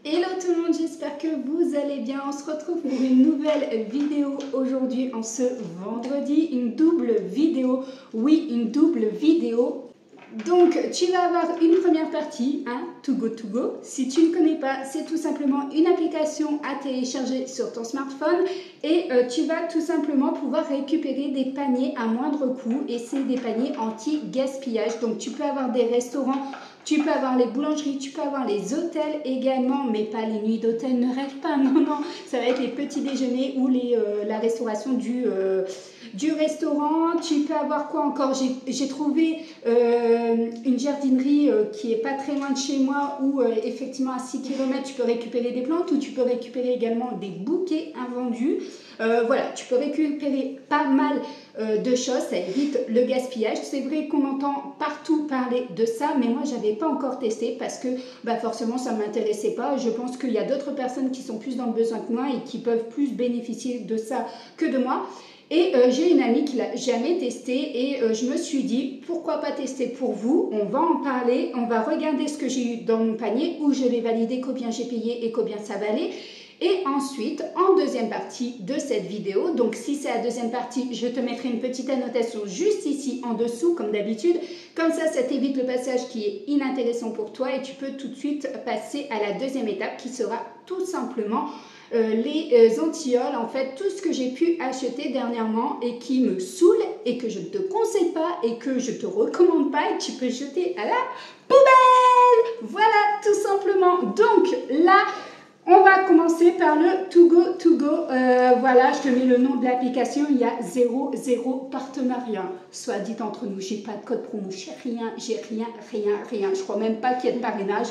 Hello tout le monde, j'espère que vous allez bien. On se retrouve pour une nouvelle vidéo aujourd'hui en ce vendredi. Une double vidéo, oui, une double vidéo. Donc tu vas avoir une première partie, hein, To Go. Si tu ne connais pas, c'est tout simplement une application à télécharger sur ton smartphone et tu vas tout simplement pouvoir récupérer des paniers à moindre coût et c'est des paniers anti-gaspillage. Donc tu peux avoir des restaurants, tu peux avoir les boulangeries, tu peux avoir les hôtels également, mais pas les nuits d'hôtel, ne rêve pas, non, ça va être les petits déjeuners ou la restauration du restaurant. Tu peux avoir quoi encore? J'ai trouvé une jardinerie qui est pas très loin de chez moi où effectivement à 6 km tu peux récupérer des plantes ou tu peux récupérer également des bouquets invendus. Voilà, tu peux récupérer pas mal de choses, ça évite le gaspillage. C'est vrai qu'on entend partout parler de ça, mais moi j'avais pas encore testé parce que forcément ça m'intéressait pas. Je pense qu'il y a d'autres personnes qui sont plus dans le besoin que moi et qui peuvent plus bénéficier de ça que de moi. Et j'ai une amie qui l'a jamais testé et je me suis dit pourquoi pas tester pour vous. On va en parler, on va regarder ce que j'ai eu dans mon panier, où je l'ai validé, combien j'ai payé et combien ça valait. Et ensuite, en deuxième partie de cette vidéo, donc si c'est la deuxième partie, je te mettrai une petite annotation juste ici en dessous, comme d'habitude. Comme ça t'évite le passage qui est inintéressant pour toi et tu peux tout de suite passer à la deuxième étape qui sera tout simplement les antioles, en fait, tout ce que j'ai pu acheter dernièrement et qui me saoule et que je ne te conseille pas et que je ne te recommande pas et que tu peux jeter à la poubelle. Voilà, tout simplement. Donc là, on va commencer par le To Go. Voilà, je te mets le nom de l'application. Il y a zéro partenariat. Soit dit entre nous, j'ai pas de code promo, j'ai rien. Je crois même pas qu'il y ait de parrainage.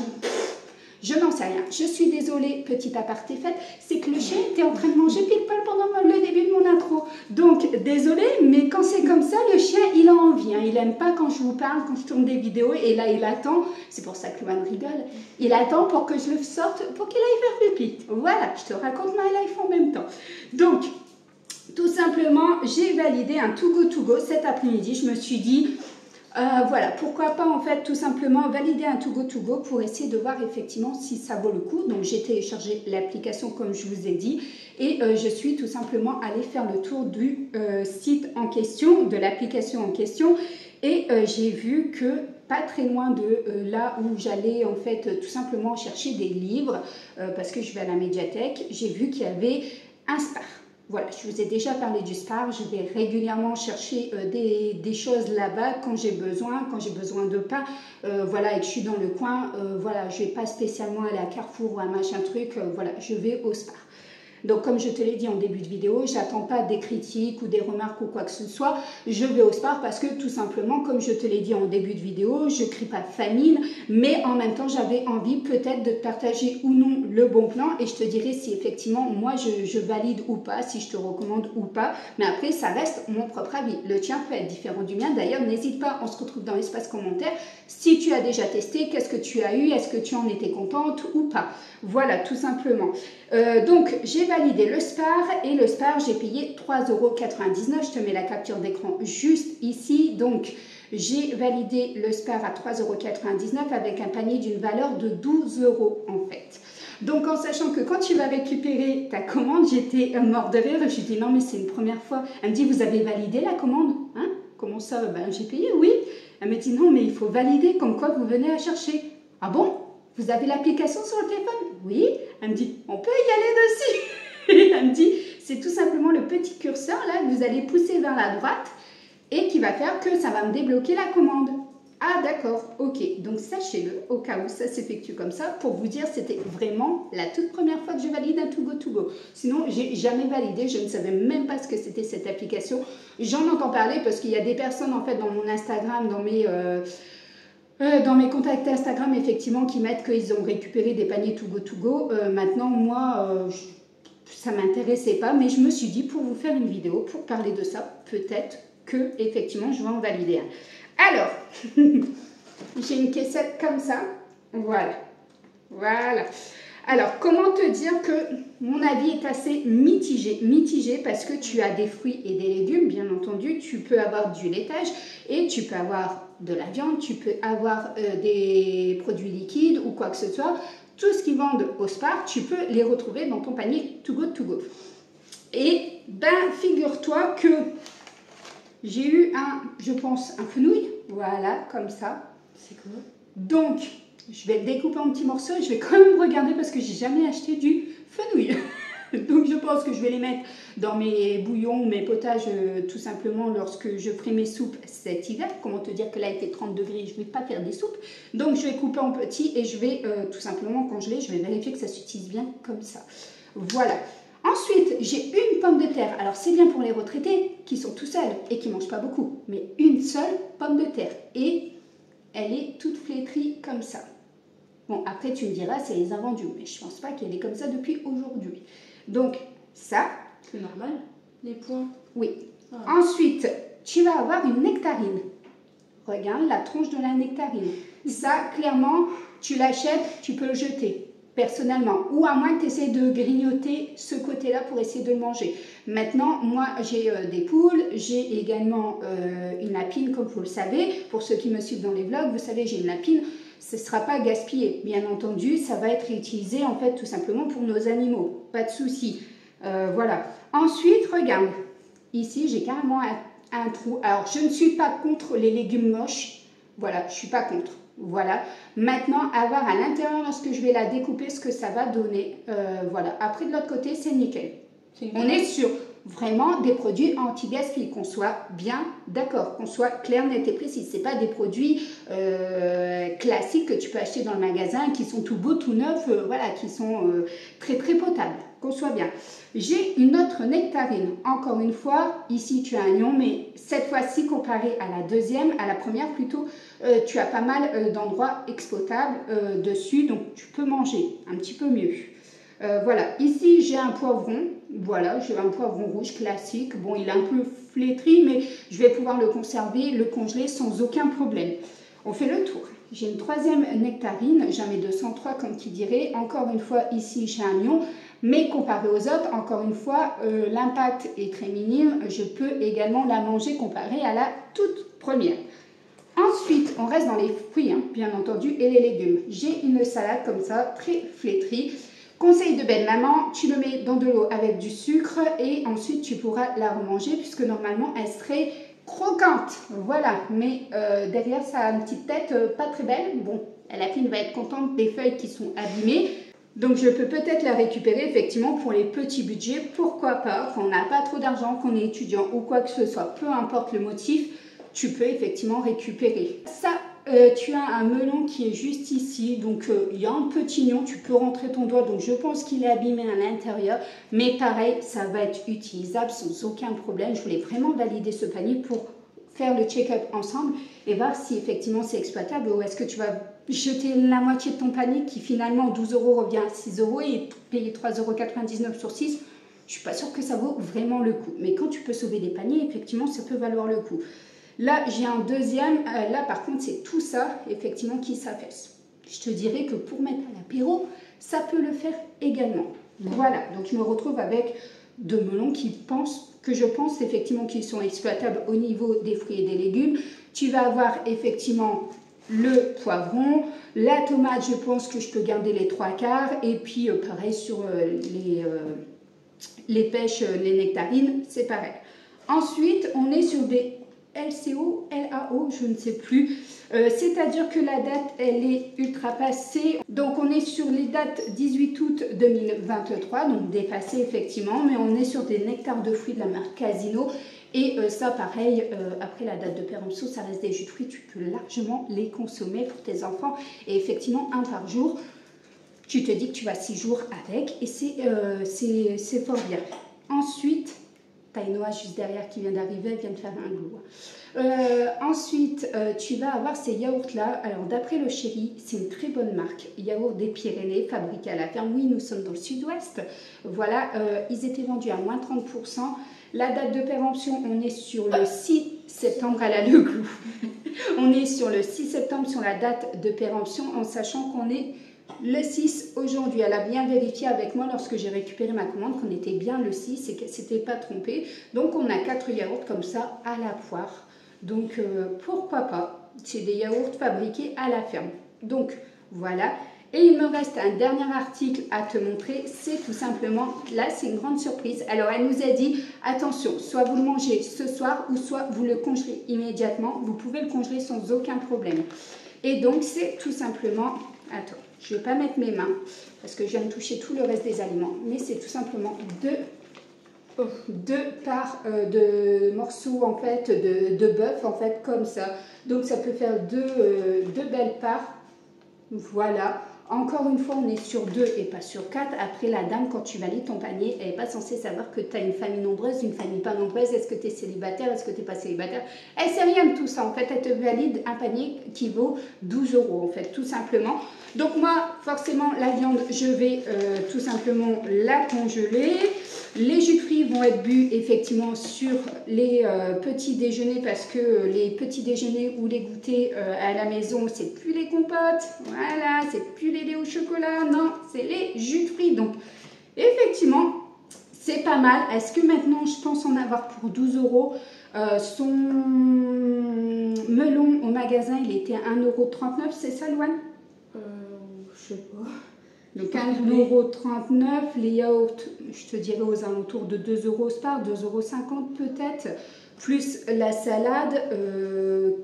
Je n'en sais rien. Je suis désolée, petite aparté faite, c'est que le chien était en train de manger pile poil pendant le début de mon intro. Donc, désolée, mais quand c'est comme ça, le chien, il a envie. Hein. Il n'aime pas quand je vous parle, quand je tourne des vidéos. Et là, il attend. C'est pour ça que Luan rigole. Il attend pour que je le sorte, pour qu'il aille faire pipi. Voilà, je te raconte ma life en même temps. Donc, tout simplement, j'ai validé un To Go cet après-midi. Je me suis dit... voilà, pourquoi pas en fait tout simplement valider un To Go pour essayer de voir effectivement si ça vaut le coup. Donc j'ai téléchargé l'application comme je vous ai dit et je suis tout simplement allée faire le tour du site en question, de l'application en question et j'ai vu que pas très loin de là où j'allais en fait tout simplement chercher des livres parce que je vais à la médiathèque, j'ai vu qu'il y avait un Spar. Voilà, je vous ai déjà parlé du Spar, je vais régulièrement chercher des choses là-bas quand j'ai besoin de pain, voilà, et que je suis dans le coin, voilà, je ne vais pas spécialement aller à Carrefour ou à machin truc, voilà, je vais au Spar. Donc comme je te l'ai dit en début de vidéo, j'attends pas des critiques ou des remarques ou quoi que ce soit, je vais au Spar parce que tout simplement, comme je te l'ai dit en début de vidéo, je crie pas famine, mais en même temps j'avais envie peut-être de te partager ou non le bon plan et je te dirai si effectivement moi je valide ou pas, si je te recommande ou pas, mais après ça reste mon propre avis, le tien peut être différent du mien, d'ailleurs n'hésite pas, on se retrouve dans l'espace commentaire, si tu as déjà testé, qu'est-ce que tu as eu, est-ce que tu en étais contente ou pas, voilà tout simplement. Donc j'ai validé le Spar et le Spar j'ai payé 3,99 €, je te mets la capture d'écran juste ici, donc j'ai validé le Spar à 3,99 € avec un panier d'une valeur de 12 € en fait. Donc en sachant que quand tu vas récupérer ta commande, j'étais mort de rire, je dis non mais c'est une première fois, elle me dit vous avez validé la commande, hein? Comment ça? Ben j'ai payé, oui. Elle me dit non mais il faut valider comme quoi vous venez à chercher. Ah bon? Vous avez l'application sur le téléphone? Oui. Elle me dit, on peut y aller dessus. Et elle me dit, c'est tout simplement le petit curseur là que vous allez pousser vers la droite et qui va faire que ça va me débloquer la commande. Ah d'accord, ok. Donc sachez-le, au cas où ça s'effectue comme ça, pour vous dire, c'était vraiment la toute première fois que je valide un To Go. Sinon, j'ai jamais validé, je ne savais même pas ce que c'était cette application. J'en entends parler parce qu'il y a des personnes en fait dans mon Instagram, dans mes contacts Instagram, effectivement, qui mettent qu'ils ont récupéré des paniers To Go. Maintenant, moi, ça ne m'intéressait pas, mais je me suis dit, pour vous faire une vidéo, pour parler de ça, peut-être que, effectivement, je vais en valider un. Alors, j'ai une caissette comme ça. Voilà. Alors, comment te dire que mon avis est assez mitigé parce que tu as des fruits et des légumes, bien entendu, tu peux avoir du laitage et tu peux avoir de la viande, tu peux avoir des produits liquides ou quoi que ce soit. tout ce qu'ils vendent au Spar, tu peux les retrouver dans ton panier To Go To Go. Et ben, figure-toi que j'ai eu je pense, un fenouil, voilà, comme ça. C'est quoi? Donc, je vais le découper en petits morceaux et je vais quand même regarder parce que j'ai jamais acheté du fenouil. Donc, je pense que je vais les mettre dans mes bouillons, mes potages, tout simplement lorsque je ferai mes soupes cet hiver. Comment te dire que là, il fait 30 degrés, je ne vais pas faire des soupes. Donc, je vais couper en petits et je vais tout simplement congeler. Je vais vérifier que ça s'utilise bien comme ça. Voilà. Ensuite, j'ai une pomme de terre. Alors, c'est bien pour les retraités qui sont tout seuls et qui ne mangent pas beaucoup. Mais une seule pomme de terre. Et elle est toute flétrie comme ça. Bon, après, tu me diras, c'est les invendus. Mais je ne pense pas qu'elle est comme ça depuis aujourd'hui. Donc, ça... C'est normal, les points? Oui. Ah. Ensuite, tu vas avoir une nectarine. Regarde la tronche de la nectarine. Ça, clairement, tu l'achètes, tu peux le jeter. Personnellement, ou à moins que tu essaies de grignoter ce côté-là pour essayer de le manger. Maintenant, moi, j'ai des poules, j'ai également une lapine, comme vous le savez. Pour ceux qui me suivent dans les vlogs, vous savez, j'ai une lapine. Ce ne sera pas gaspillé, bien entendu, ça va être réutilisé, en fait, tout simplement pour nos animaux. Pas de souci. Voilà. Ensuite, regarde, ici, j'ai carrément un trou. Alors, je ne suis pas contre les légumes moches. Voilà, je ne suis pas contre. Voilà. Maintenant, à voir à l'intérieur, lorsque je vais la découper, ce que ça va donner. Voilà. Après, de l'autre côté, c'est nickel. On est sur vraiment des produits anti-gaspi, qu'on soit bien d'accord, qu'on soit clair, net et précis. Ce n'est pas des produits classiques que tu peux acheter dans le magasin, qui sont tout beaux, tout neufs, voilà, qui sont très très potables, qu'on soit bien. J'ai une autre nectarine. Encore une fois, ici tu as un lion, mais cette fois-ci, comparé à la deuxième, à la première plutôt, tu as pas mal d'endroits exploitables dessus, donc tu peux manger un petit peu mieux. Voilà, ici j'ai un poivron, voilà, j'ai un poivron rouge classique. Bon, il est un peu flétri, mais je vais pouvoir le conserver, le congeler sans aucun problème. On fait le tour. J'ai une troisième nectarine, j'en mets 203 comme qui dirait. Encore une fois, ici j'ai un lion, mais comparé aux autres, encore une fois, l'impact est très minime. Je peux également la manger comparée à la toute première. Ensuite, on reste dans les fruits, hein, bien entendu, et les légumes. J'ai une salade comme ça, très flétrie. Conseil de belle maman, tu le mets dans de l'eau avec du sucre et ensuite tu pourras la remanger puisque normalement elle serait croquante. Voilà, mais derrière ça a une petite tête pas très belle. Bon, la lapine va être contente des feuilles qui sont abîmées. Donc je peux peut-être la récupérer effectivement pour les petits budgets. Pourquoi pas, quand on n'a pas trop d'argent, qu'on est étudiant ou quoi que ce soit, peu importe le motif, tu peux effectivement récupérer. Ça, tu as un melon qui est juste ici, donc il y a un petit lion, tu peux rentrer ton doigt, donc je pense qu'il est abîmé à l'intérieur, mais pareil, ça va être utilisable sans aucun problème. Je voulais vraiment valider ce panier pour faire le check-up ensemble et voir si effectivement c'est exploitable ou est-ce que tu vas jeter la moitié de ton panier qui finalement 12 € revient à 6 € et payer 3,99 € sur 6. Je ne suis pas sûre que ça vaut vraiment le coup, mais quand tu peux sauver des paniers, effectivement ça peut valoir le coup. Là, j'ai un deuxième. Là, par contre, c'est tout ça, effectivement, qui s'affaisse. Je te dirais que pour mettre à l'apéro, ça peut le faire également. Voilà, donc je me retrouve avec deux melons que je pense effectivement qu'ils sont exploitables au niveau des fruits et des légumes. Tu vas avoir effectivement le poivron, la tomate, je pense que je peux garder les 3/4. Et puis, pareil, sur les pêches, les nectarines, c'est pareil. Ensuite, on est sur des LCO, LAO, je ne sais plus. C'est-à-dire que la date, elle est ultra passée. Donc, on est sur les dates 18 août 2023, donc dépassées effectivement, mais on est sur des nectars de fruits de la marque Casino. Et ça, pareil, après la date de péremption, ça reste des jus de fruits, tu peux largement les consommer pour tes enfants. Et effectivement, un par jour, tu te dis que tu vas 6 jours avec et c'est fort bien. Ensuite, tu as une oie juste derrière qui vient d'arriver, elle vient de faire un glow. Ensuite, tu vas avoir ces yaourts-là. Alors, d'après le Chéri, c'est une très bonne marque. Yaourt des Pyrénées, fabriqué à la ferme. Oui, nous sommes dans le sud-ouest. Voilà, ils étaient vendus à moins 30%. La date de péremption, on est sur le 6 septembre, elle a le glou. On est sur le 6 septembre sur la date de péremption, en sachant qu'on est le 6 aujourd'hui. Elle a bien vérifié avec moi lorsque j'ai récupéré ma commande qu'on était bien le 6 et qu'elle ne s'était pas trompée. Donc on a 4 yaourts comme ça à la poire. Donc pourquoi pas. C'est des yaourts fabriqués à la ferme. Donc voilà. Et il me reste un dernier article à te montrer, c'est tout simplement, là c'est une grande surprise. Alors elle nous a dit, attention, soit vous le mangez ce soir ou soit vous le congelez immédiatement. Vous pouvez le congeler sans aucun problème. Et donc c'est tout simplement, attends, je ne vais pas mettre mes mains parce que je viens de toucher tout le reste des aliments, mais c'est tout simplement deux parts de morceaux en fait de bœuf en fait comme ça. Donc ça peut faire deux belles parts. Voilà. Encore une fois, on est sur 2 et pas sur 4. Après, la dame, quand tu valides ton panier, elle n'est pas censée savoir que tu as une famille nombreuse, une famille pas nombreuse. Est-ce que tu es célibataire? Est-ce que tu n'es pas célibataire? Elle ne sait rien de tout ça. En fait, elle te valide un panier qui vaut 12 €, en fait, tout simplement. Donc, moi, forcément, la viande, je vais tout simplement la congeler. Les jus de fruits vont être bu effectivement sur les petits déjeuners parce que les petits déjeuners ou les goûters à la maison, c'est plus les compotes, voilà, c'est plus les laits au chocolat, non, c'est les jus de fruits. Donc effectivement, c'est pas mal. Est-ce que maintenant je pense en avoir pour 12 €? Son melon au magasin, il était à 1,39 €, c'est ça, Louane? Je sais pas. Donc 1,39 €, les yaourts, je te dirais aux alentours de 2 € Spar, 2,50 € peut-être, plus la salade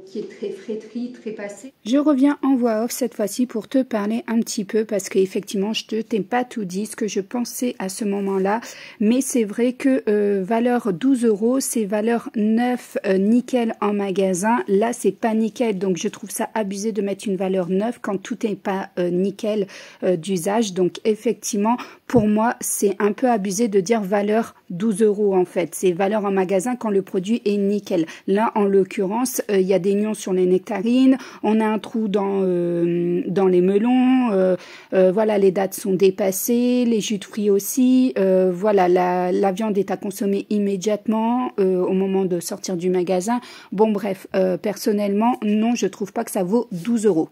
qui est très frétrie, très passée. Je reviens en voix off cette fois-ci pour te parler un petit peu parce qu'effectivement je t'ai pas tout dit ce que je pensais à ce moment-là, mais c'est vrai que valeur 12 €, c'est valeur 9 nickel en magasin. Là c'est pas nickel, donc je trouve ça abusé de mettre une valeur 9 quand tout n'est pas nickel d'usage. Donc effectivement pour moi c'est un peu abusé de dire valeur 12 € en fait. C'est valeur en magasin quand le produit est nickel. Là en l'occurrence il y a des nions sur les nectarines, on a un trou dans les melons, voilà, les dates sont dépassées, les jus de fruits aussi, voilà, la viande est à consommer immédiatement au moment de sortir du magasin. Bon bref, personnellement non, je trouve pas que ça vaut 12 €.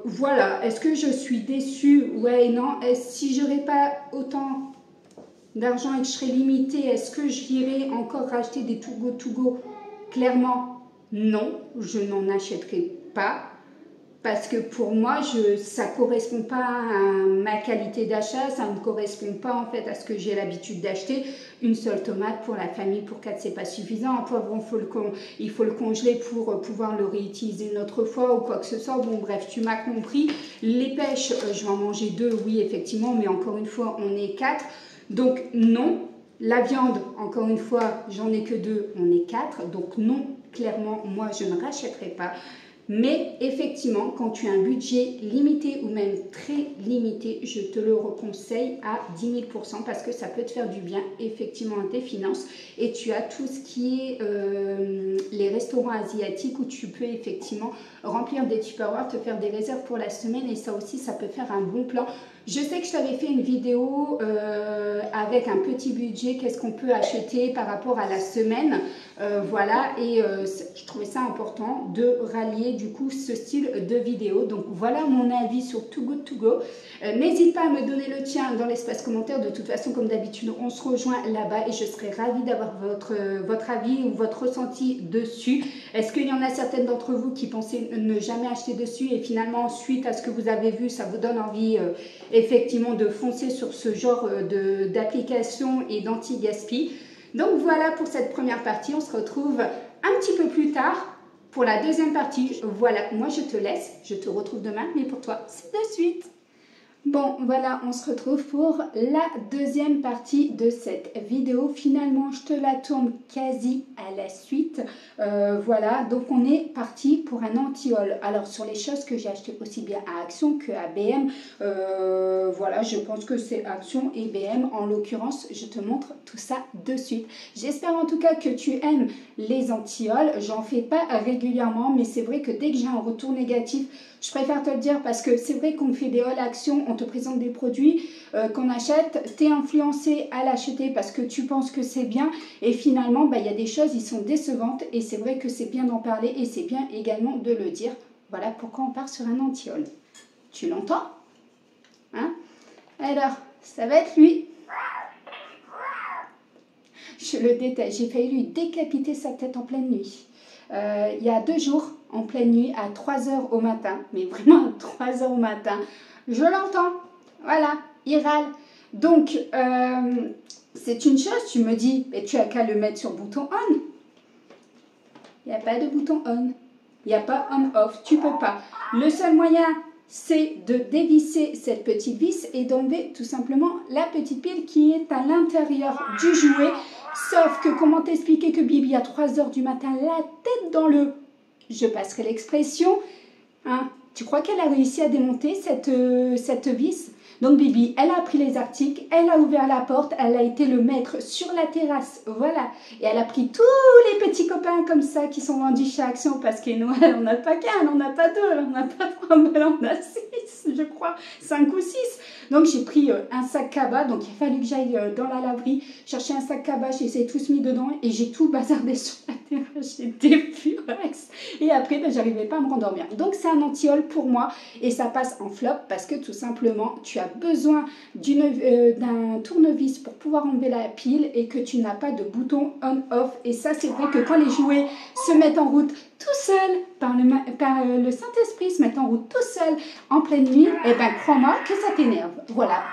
Voilà, est-ce que je suis déçue? Ouais et non. Si j'aurais pas autant d'argent et que je serais limitée, est-ce que j'irais encore racheter des to go? Clairement, non, je n'en achèterai pas. Parce que pour moi, ça ne correspond pas à ma qualité d'achat, ça ne correspond pas en fait à ce que j'ai l'habitude d'acheter. Une seule tomate pour la famille, pour 4, c'est pas suffisant. Un poivron, il faut le congeler pour pouvoir le réutiliser une autre fois ou quoi que ce soit. Bon bref, tu m'as compris. Les pêches, je vais en manger 2, oui effectivement, mais encore une fois, on est 4. Donc non. La viande, encore une fois, j'en ai que 2, on est 4. Donc non, clairement, moi je ne rachèterai pas. Mais effectivement, quand tu as un budget limité ou même très limité, je te le reconseille à 10 000 % parce que ça peut te faire du bien effectivement à tes finances. Et tu as tout ce qui est les restaurants asiatiques où tu peux effectivement remplir des Tupperware, te faire des réserves pour la semaine et ça aussi, ça peut faire un bon plan. Je sais que je t'avais fait une vidéo avec un petit budget, qu'est-ce qu'on peut acheter par rapport à la semaine. Voilà, et je trouvais ça important de rallier du coup ce style de vidéo. Donc voilà mon avis sur Too Good To Go. N'hésite pas à me donner le tien dans l'espace commentaire. De toute façon, comme d'habitude, on se rejoint là-bas et je serai ravie d'avoir votre avis ou votre ressenti dessus. Est-ce qu'il y en a certaines d'entre vous qui pensaient ne jamais acheter dessus et finalement, suite à ce que vous avez vu, ça vous donne envie effectivement de foncer sur ce genre d'application et d'anti-gaspi? Donc voilà pour cette première partie, on se retrouve un petit peu plus tard pour la deuxième partie. Voilà, moi je te laisse, je te retrouve demain, mais pour toi c'est de suite. Bon, voilà, on se retrouve pour la deuxième partie de cette vidéo. Finalement, je te la tourne quasi à la suite. Voilà, donc on est parti pour un anti-haul. Alors, sur les choses que j'ai achetées aussi bien à Action que à BM, voilà, je pense que c'est Action et BM. En l'occurrence, je te montre tout ça de suite. J'espère en tout cas que tu aimes les anti-hauls. J'en fais pas régulièrement, mais c'est vrai que dès que j'ai un retour négatif, je préfère te le dire parce que c'est vrai qu'on fait des hauls Action, on te présente des produits qu'on achète, tu es influencé à l'acheter parce que tu penses que c'est bien et finalement, il y a des choses, ils sont décevantes et c'est vrai que c'est bien d'en parler et c'est bien également de le dire. Voilà pourquoi on part sur un anti-haul. Tu l'entends? Hein? Alors, ça va être lui. Je le déteste, j'ai failli lui décapiter sa tête en pleine nuit. Il y a 2 jours, en pleine nuit à 3 heures au matin, mais vraiment à 3 heures au matin, je l'entends, voilà, il râle. Donc, c'est une chose, tu me dis, mais tu as qu'à le mettre sur bouton on. Il n'y a pas de bouton on, il n'y a pas on-off, tu peux pas. Le seul moyen, c'est de dévisser cette petite vis et d'enlever tout simplement la petite pile qui est à l'intérieur du jouet. Sauf que, comment t'expliquer que Bibi à 3 heures du matin, la tête dans le... Je passerai l'expression. Hein, tu crois qu'elle a réussi à démonter cette vis? Donc Bibi, elle a pris les articles, elle a ouvert la porte, elle a été le mettre sur la terrasse, voilà. Et elle a pris tous les petits copains comme ça qui sont vendus chez Action parce que Noël, on n'a pas qu'un, on n'a pas deux, on n'a pas trois, mais on a 6, je crois, 5 ou 6. Donc j'ai pris un sac cabas, donc il a fallu que j'aille dans la laverie chercher un sac cabas, j'ai essayé tous mis dedans et j'ai tout bazardé sur la terrasse, j'étais furax. Et après, ben, j'arrivais pas à me rendormir. Donc c'est un anti-haul pour moi et ça passe en flop parce que tout simplement, tu as besoin d'un tournevis pour pouvoir enlever la pile et que tu n'as pas de bouton on-off. Et ça, c'est vrai que quand les jouets se mettent en route tout seuls, par le Saint-Esprit, se mettent en route tout seuls en pleine nuit, et ben crois-moi que ça t'énerve. Voilà.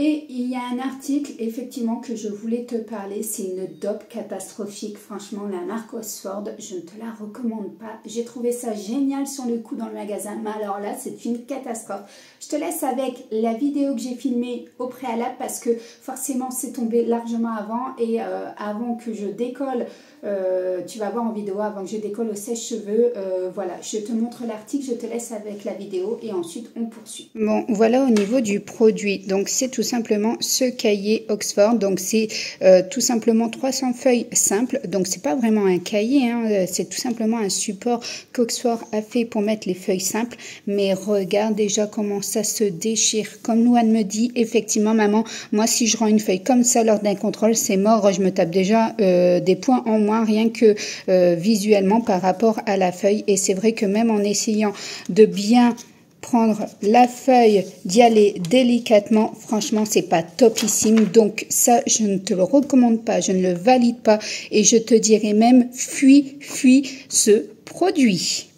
Et il y a un article, effectivement, que je voulais te parler. C'est une dope catastrophique. Franchement, la marque Oxford, je ne te la recommande pas. J'ai trouvé ça génial sur le coup dans le magasin. Mais alors là, c'est une catastrophe. Je te laisse avec la vidéo que j'ai filmée au préalable parce que forcément, c'est tombé largement avant. Et avant que je décolle, tu vas voir en vidéo, avant que je décolle au sèche-cheveux. Voilà, je te montre l'article, je te laisse avec la vidéo et ensuite on poursuit. Bon, voilà au niveau du produit. Donc, c'est tout simplement ce cahier Oxford. Donc c'est tout simplement 300 feuilles simples. Donc c'est pas vraiment un cahier, hein. C'est tout simplement un support qu'Oxford a fait pour mettre les feuilles simples. Mais regarde déjà comment ça se déchire. Comme Louane me dit, effectivement maman, moi si je rends une feuille comme ça lors d'un contrôle, c'est mort. Je me tape déjà des points en moins rien que visuellement par rapport à la feuille. Et c'est vrai que même en essayant de bien prendre la feuille, d'y aller délicatement, franchement c'est pas topissime, donc ça je ne te le recommande pas, je ne le valide pas et je te dirais même fuis ce produit.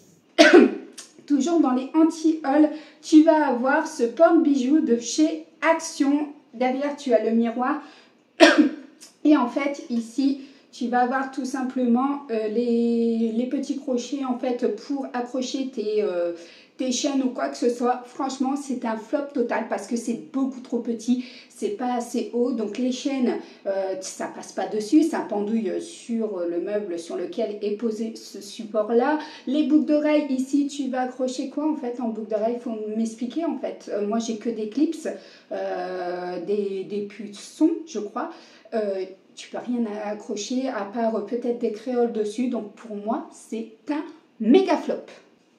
Toujours dans les anti-haul, tu vas avoir ce porte-bijoux de chez Action. Derrière tu as le miroir et en fait ici tu vas avoir tout simplement les petits crochets en fait pour accrocher tes chaînes ou quoi que ce soit. Franchement, c'est un flop total parce que c'est beaucoup trop petit, c'est pas assez haut. Donc les chaînes, ça passe pas dessus, ça pendouille sur le meuble sur lequel est posé ce support-là. Les boucles d'oreilles, ici, tu vas accrocher quoi en fait en boucle d'oreille? Il faut m'expliquer en fait. Moi, j'ai que des clips, des puçons, je crois. Tu peux rien accrocher à part peut-être des créoles dessus. Donc pour moi, c'est un méga flop.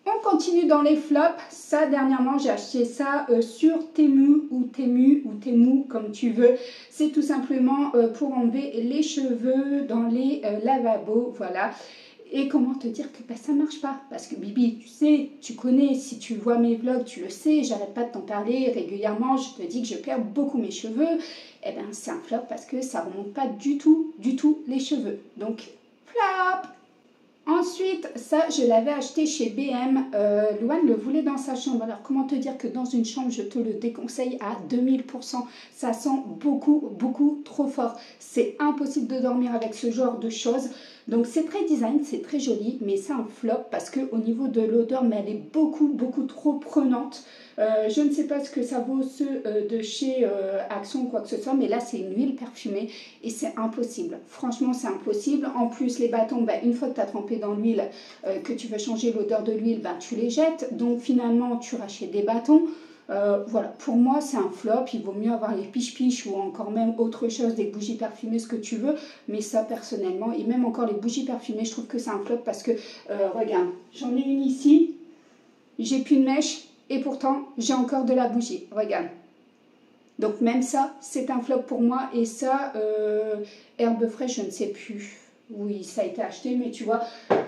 On continue dans les flops. Ça, dernièrement, j'ai acheté ça sur Temu ou Temu, comme tu veux. C'est tout simplement pour enlever les cheveux dans les lavabos. Voilà. Et comment te dire que bah, ça ne marche pas? Parce que Bibi, tu sais, tu connais, si tu vois mes vlogs, tu le sais, j'arrête pas de t'en parler régulièrement. Je te dis que je perds beaucoup mes cheveux. Eh bien, c'est un flop parce que ça ne remonte pas du tout les cheveux. Donc, flop! Ensuite, ça, je l'avais acheté chez BM. Louane le voulait dans sa chambre. Alors, comment te dire que dans une chambre, je te le déconseille à 2000%. Ça sent beaucoup trop fort. C'est impossible de dormir avec ce genre de choses. Donc, c'est très design, c'est très joli, mais c'est un flop parce qu'au niveau de l'odeur, mais elle est beaucoup trop prenante. Je ne sais pas ce que ça vaut ceux de chez Action ou quoi que ce soit, mais là c'est une huile parfumée et c'est impossible. Franchement, c'est impossible. En plus, les bâtons, ben, une fois que tu as trempé dans l'huile, que tu veux changer l'odeur de l'huile, ben, tu les jettes. Donc finalement, tu rachètes des bâtons. Voilà, pour moi c'est un flop. Il vaut mieux avoir les piche-piche ou encore même autre chose, des bougies parfumées, ce que tu veux. Mais ça personnellement, et même encore les bougies parfumées, je trouve que c'est un flop parce que, regarde, j'en ai une ici, j'ai plus de mèche. Et pourtant, j'ai encore de la bougie. Regarde. Donc même ça, c'est un flop pour moi. Et ça, herbe fraîche, je ne sais plus. Oui, ça a été acheté, mais tu vois,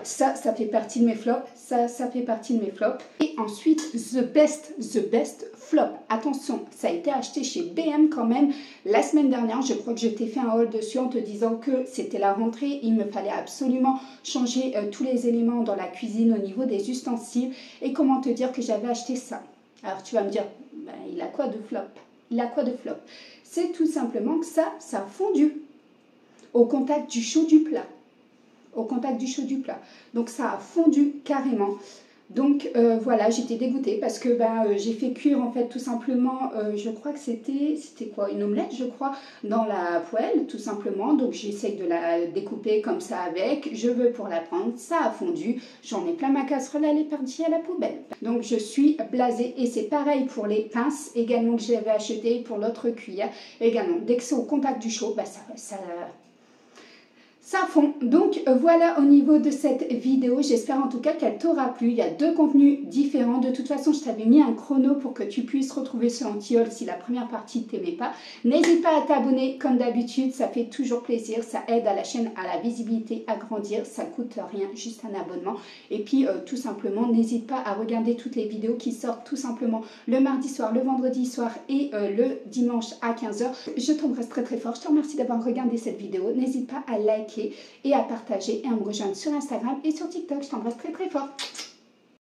ça fait partie de mes flops. Ça fait partie de mes flops. Et ensuite, the best flop. Attention, ça a été acheté chez BM quand même la semaine dernière. Je crois que je t'ai fait un haul dessus en te disant que c'était la rentrée. Il me fallait absolument changer tous les éléments dans la cuisine au niveau des ustensiles. Et comment te dire que j'avais acheté ça? Alors tu vas me dire, ben, il a quoi de flop? Il a quoi de flop? C'est tout simplement que ça a fondu au contact du chaud du plat. Au contact du chaud du plat. Donc ça a fondu carrément. Donc voilà, j'étais dégoûtée parce que j'ai fait cuire en fait tout simplement, je crois que c'était quoi, une omelette je crois, dans la poêle tout simplement. Donc j'essaye de la découper comme ça avec, je veux pour la prendre, ça a fondu, j'en ai plein ma casserole, elle est partie à la poubelle. Donc je suis blasée et c'est pareil pour les pinces également que j'avais acheté, pour l'autre cuillère également. Dès que c'est au contact du chaud, ça fond. Donc voilà au niveau de cette vidéo, j'espère en tout cas qu'elle t'aura plu. Il y a deux contenus différents. De toute façon, je t'avais mis un chrono pour que tu puisses retrouver ce anti-haul si la première partie ne t'aimait pas. N'hésite pas à t'abonner comme d'habitude, ça fait toujours plaisir, ça aide à la chaîne, à la visibilité, à grandir, ça coûte rien, juste un abonnement. Et puis tout simplement, n'hésite pas à regarder toutes les vidéos qui sortent tout simplement le mardi soir, le vendredi soir et le dimanche à 15 h. Je t'embrasse très très fort, je te remercie d'avoir regardé cette vidéo. N'hésite pas à liker et à partager et à me rejoindre sur Instagram et sur TikTok. Je t'embrasse très très fort.